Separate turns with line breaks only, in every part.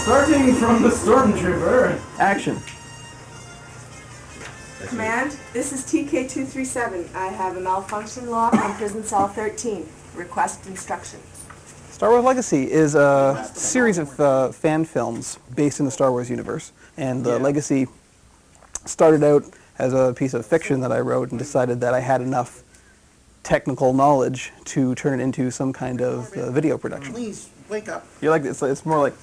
Starting from the Stormtrooper. Action.
Command, this is TK-237. I have a malfunction lock on prison cell 13. Request instructions.
Star Wars Legacy is a series of fan films based in the Star Wars universe. And Legacy started out as a piece of fiction that I wrote and decided that I had enough technical knowledge to turn it into some kind of video production.
Please, wake up.
You're like, it's more like,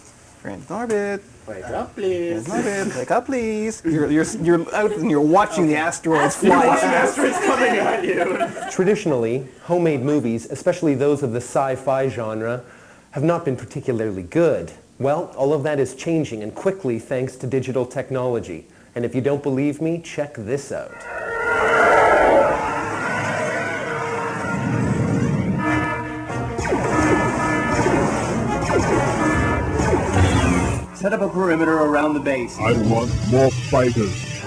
Norbit.
Wake up, please.
Norbit, wake up, please. You're out and you're watching the asteroids fly.
Asteroids coming at you. Traditionally, homemade movies, especially those of the sci-fi genre, have not been particularly good. Well, all of that is changing, and quickly thanks to digital technology. And if you don't believe me, check this out.
Set up a perimeter around the base.
I want more fighters.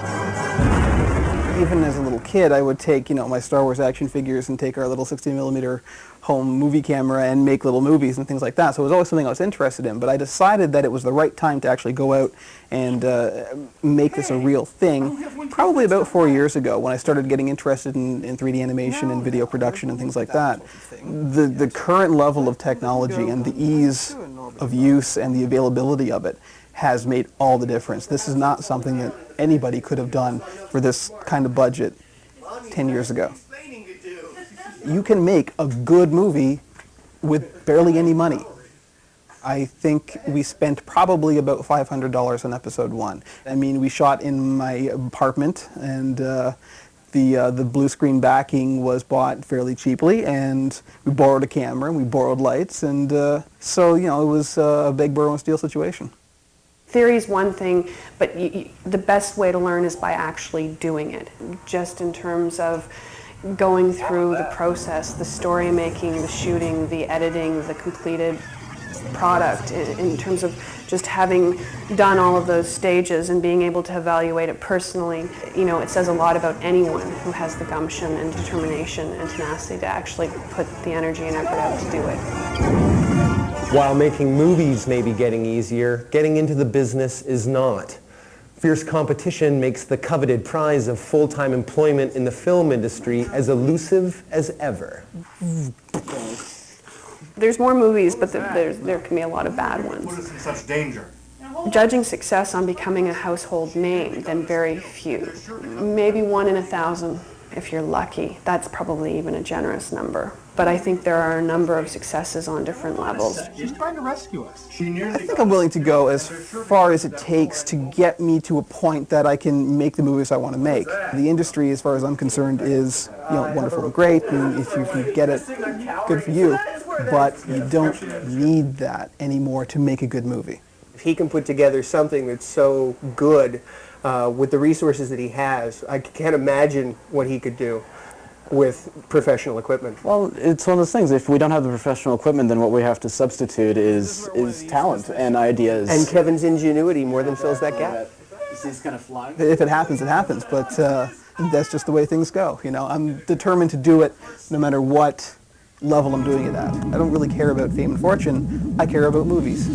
Even as a little kid, I would take, my Star Wars action figures and take our little 60mm home movie camera and make little movies and things like that. So it was always something I was interested in. But I decided that it was the right time to actually go out and make this a real thing, probably about 4 years ago when I started getting interested in 3D animation and video production and things like that. The current level of technology and the ease of use and the availability of it has made all the difference. This is not something that anybody could have done for this kind of budget 10 years ago. You can make a good movie with barely any money. I think we spent probably about $500 on episode 1. I mean, we shot in my apartment, and the blue screen backing was bought fairly cheaply, and we borrowed a camera, and we borrowed lights, and so, it was a big burrow and steel situation.
Theory is one thing, but the best way to learn is by actually doing it, just in terms of going through the process, the story making, the shooting, the editing, the completed product, in terms of just having done all of those stages and being able to evaluate it personally. It says a lot about anyone who has the gumption and determination and tenacity to actually put the energy and effort out to do it.
While making movies may be getting easier, getting into the business is not. Fierce competition makes the coveted prize of full-time employment in the film industry as elusive as ever.
There's more movies, but there can be a lot of bad ones.
Put us in such danger.
Judging success on becoming a household name, then very few. Maybe 1 in 1,000 if you're lucky. That's probably even a generous number. But I think there are a number of successes on different levels.
She's trying to rescue us.
I think I'm willing to go as far as it takes to get me to a point that I can make the movies I want to make. The industry, as far as I'm concerned, is wonderful and great, and if you can get it, good for you. But you don't need that anymore to make a good movie.
If he can put together something that's so good with the resources that he has, I can't imagine what he could do with professional equipment.
Well, it's one of those things. If we don't have the professional equipment, then what we have to substitute is talent and ideas.
And Kevin's ingenuity more than fills that gap.
Is going to fly?
If it happens, it happens. But that's just the way things go. I'm determined to do it no matter what level I'm doing it at. I don't really care about fame and fortune. I care about movies.